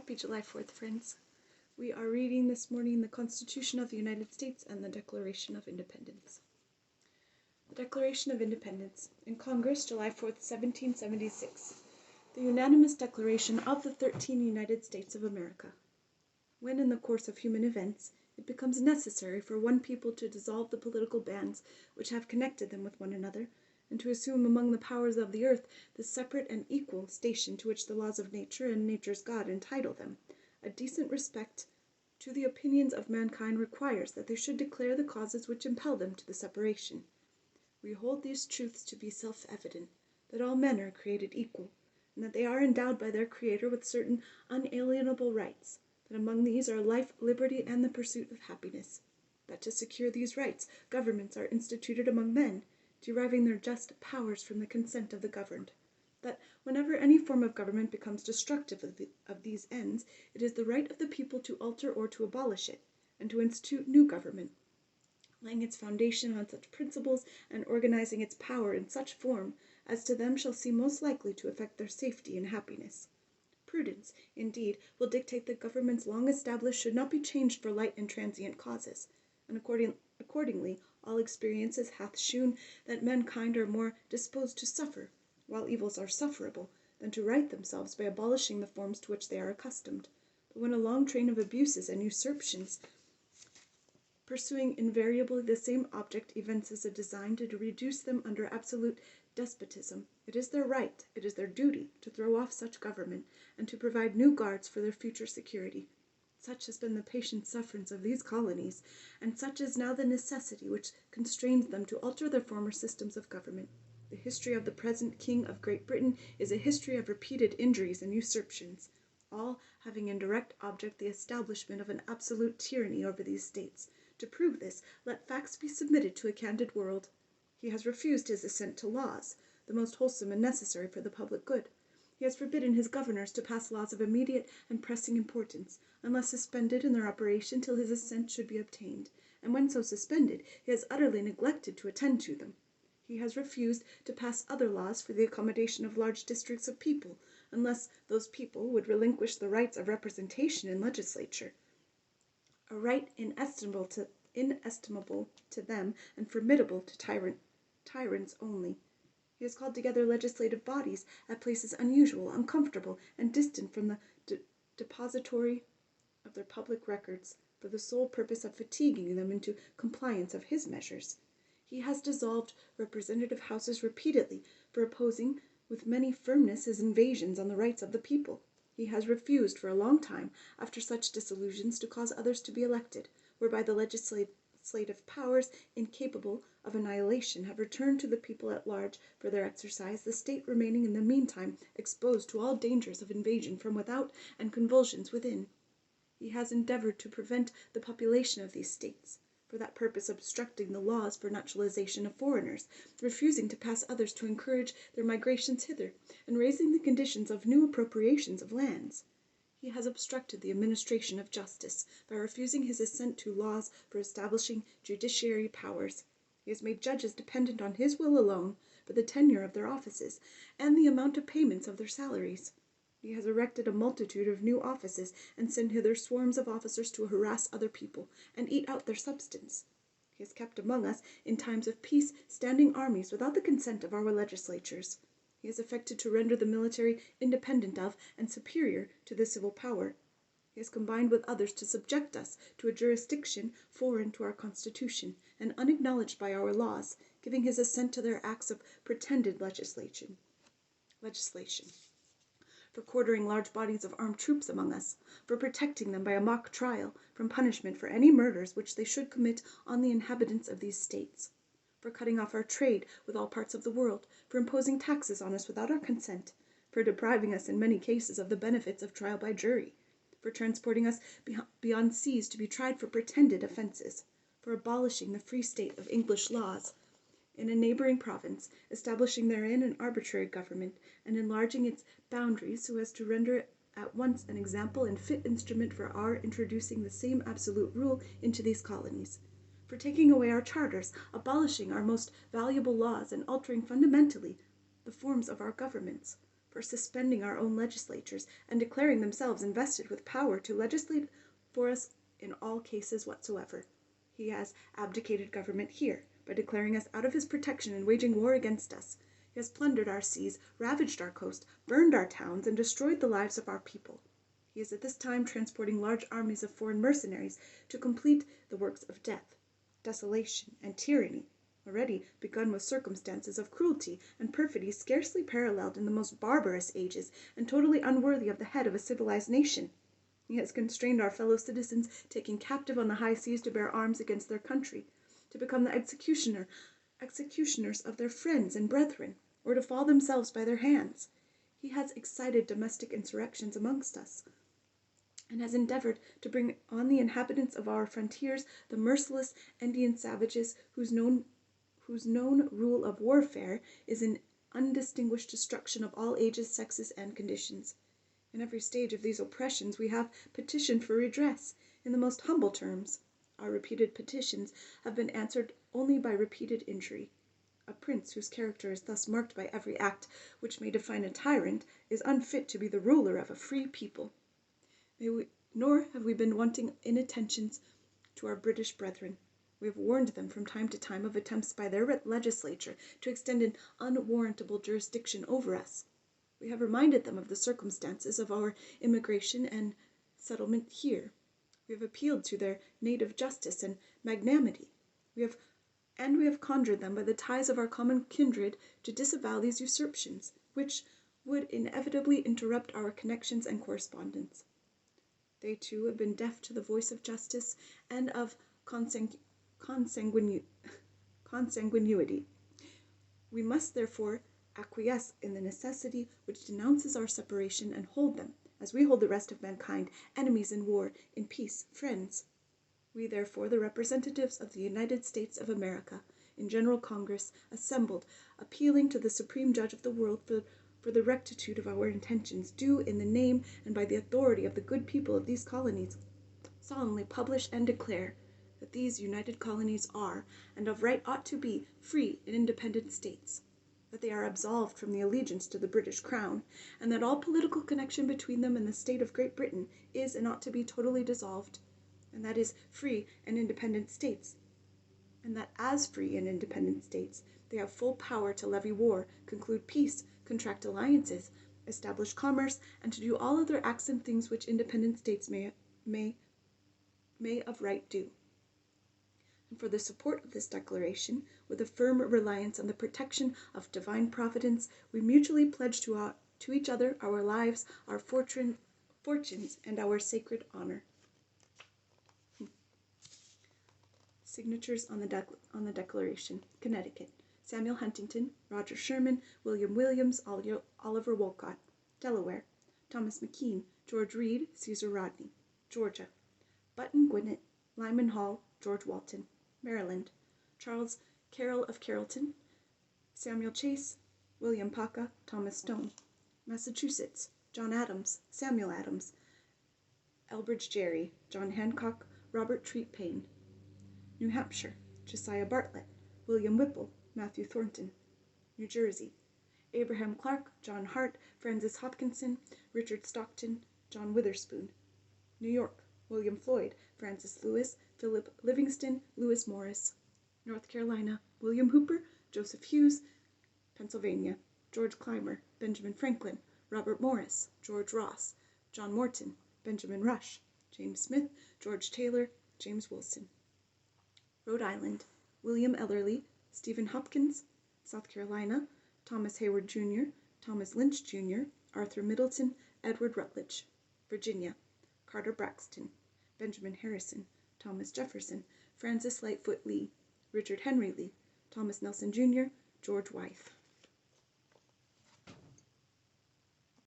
Happy July 4th, friends. We are reading this morning the Constitution of the United States and the Declaration of Independence. The Declaration of Independence. In Congress, July 4th, 1776. The unanimous declaration of the 13 United States of America. When, in the course of human events, it becomes necessary for one people to dissolve the political bands which have connected them with one another, and to assume among the powers of the earth the separate and equal station to which the laws of nature and nature's God entitle them, a decent respect to the opinions of mankind requires that they should declare the causes which impel them to the separation. We hold these truths to be self-evident, that all men are created equal, and that they are endowed by their Creator with certain unalienable rights, that among these are life, liberty, and the pursuit of happiness, that to secure these rights governments are instituted among men, deriving their just powers from the consent of the governed, that whenever any form of government becomes destructive of these ends, it is the right of the people to alter or to abolish it, and to institute new government, laying its foundation on such principles and organizing its power in such form as to them shall seem most likely to affect their safety and happiness. Prudence, indeed, will dictate that governments long established should not be changed for light and transient causes, and accordingly all experiences hath shewn that mankind are more disposed to suffer, while evils are sufferable, than to right themselves by abolishing the forms to which they are accustomed. But when a long train of abuses and usurpations, pursuing invariably the same object, evinces a design to reduce them under absolute despotism, it is their right, it is their duty, to throw off such government, and to provide new guards for their future security. Such has been the patient sufferance of these colonies, and such is now the necessity which constrains them to alter their former systems of government. The history of the present King of Great Britain is a history of repeated injuries and usurpations, all having in direct object the establishment of an absolute tyranny over these states. To prove this, let facts be submitted to a candid world. He has refused his assent to laws, the most wholesome and necessary for the public good. He has forbidden his governors to pass laws of immediate and pressing importance, unless suspended in their operation till his assent should be obtained, and when so suspended, he has utterly neglected to attend to them. He has refused to pass other laws for the accommodation of large districts of people, unless those people would relinquish the rights of representation in legislature, a right inestimable to them and formidable to tyrants only. He has called together legislative bodies at places unusual, uncomfortable, and distant from the depository of their public records, for the sole purpose of fatiguing them into compliance of his measures. He has dissolved representative houses repeatedly for opposing with many firmness his invasions on the rights of the people. He has refused for a long time, after such dissolutions, to cause others to be elected, whereby the legislative powers, incapable of annihilation, have returned to the people at large for their exercise, the state remaining in the meantime exposed to all dangers of invasion from without and convulsions within. He has endeavored to prevent the population of these states, for that purpose obstructing the laws for naturalization of foreigners, refusing to pass others to encourage their migrations hither, and raising the conditions of new appropriations of lands. He has obstructed the administration of justice by refusing his assent to laws for establishing judiciary powers. He has made judges dependent on his will alone for the tenure of their offices and the amount of payments of their salaries. He has erected a multitude of new offices and sent hither swarms of officers to harass other people and eat out their substance. He has kept among us, in times of peace, standing armies without the consent of our legislatures. He has affected to render the military independent of and superior to the civil power. He has combined with others to subject us to a jurisdiction foreign to our Constitution and unacknowledged by our laws, giving his assent to their acts of pretended legislation, for quartering large bodies of armed troops among us, for protecting them by a mock trial from punishment for any murders which they should commit on the inhabitants of these states, for cutting off our trade with all parts of the world, for imposing taxes on us without our consent, for depriving us in many cases of the benefits of trial by jury, for transporting us beyond seas to be tried for pretended offenses, for abolishing the free state of English laws in a neighboring province, establishing therein an arbitrary government, and enlarging its boundaries so as to render it at once an example and fit instrument for our introducing the same absolute rule into these colonies, for taking away our charters, abolishing our most valuable laws, and altering fundamentally the forms of our governments, for suspending our own legislatures and declaring themselves invested with power to legislate for us in all cases whatsoever. He has abdicated government here, by declaring us out of his protection and waging war against us. He has plundered our seas, ravaged our coast, burned our towns, and destroyed the lives of our people. He is at this time transporting large armies of foreign mercenaries to complete the works of death, desolation, and tyranny, already begun with circumstances of cruelty and perfidy scarcely paralleled in the most barbarous ages, and totally unworthy of the head of a civilized nation. He has constrained our fellow citizens, taken captive on the high seas, to bear arms against their country, to become the executioners of their friends and brethren, or to fall themselves by their hands. He has excited domestic insurrections amongst us, and has endeavored to bring on the inhabitants of our frontiers the merciless Indian savages whose known rule of warfare is an undistinguished destruction of all ages, sexes, and conditions. In every stage of these oppressions we have petitioned for redress in the most humble terms. Our repeated petitions have been answered only by repeated injury. A prince whose character is thus marked by every act which may define a tyrant is unfit to be the ruler of a free people. Nor have we been wanting in attentions to our British brethren. We have warned them from time to time of attempts by their legislature to extend an unwarrantable jurisdiction over us. We have reminded them of the circumstances of our immigration and settlement here. We have appealed to their native justice and magnanimity. We have conjured them by the ties of our common kindred to disavow these usurpations, which would inevitably interrupt our connections and correspondence. They, too, have been deaf to the voice of justice and of consanguinity. We must, therefore, acquiesce in the necessity which denounces our separation, and hold them, as we hold the rest of mankind, enemies in war, in peace, friends. We, therefore, the representatives of the United States of America, in General Congress, assembled, appealing to the Supreme Judge of the world for the rectitude of our intentions, do, in the name and by the authority of the good people of these colonies, solemnly publish and declare that these united colonies are, and of right ought to be, free and independent states, that they are absolved from the allegiance to the British Crown, and that all political connection between them and the state of Great Britain is and ought to be totally dissolved, and that is free and independent states, and that as free and independent states they have full power to levy war, conclude peace, contract alliances, establish commerce, and to do all other acts and things which independent states may of right do. And for the support of this declaration, with a firm reliance on the protection of divine providence, we mutually pledge to each other our lives, our fortunes, and our sacred honor. Signatures on the Declaration. Connecticut: Samuel Huntington, Roger Sherman, William Williams, Oliver Wolcott. Delaware: Thomas McKean, George Reed, Caesar Rodney. Georgia: Button Gwinnett, Lyman Hall, George Walton. Maryland: Charles Carroll of Carrollton, Samuel Chase, William Paca, Thomas Stone. Massachusetts: John Adams, Samuel Adams, Elbridge Gerry, John Hancock, Robert Treat Paine. New Hampshire: Josiah Bartlett, William Whipple, Matthew Thornton. New Jersey: Abraham Clark, John Hart, Francis Hopkinson, Richard Stockton, John Witherspoon. New York: William Floyd, Francis Lewis, Philip Livingston, Lewis Morris. North Carolina: William Hooper, Joseph Hughes. Pennsylvania: George Clymer, Benjamin Franklin, Robert Morris, George Ross, John Morton, Benjamin Rush, James Smith, George Taylor, James Wilson. Rhode Island: William Ellery, Stephen Hopkins. South Carolina: Thomas Hayward Jr., Thomas Lynch Jr., Arthur Middleton, Edward Rutledge. Virginia: Carter Braxton, Benjamin Harrison, Thomas Jefferson, Francis Lightfoot Lee, Richard Henry Lee, Thomas Nelson Jr., George Wythe.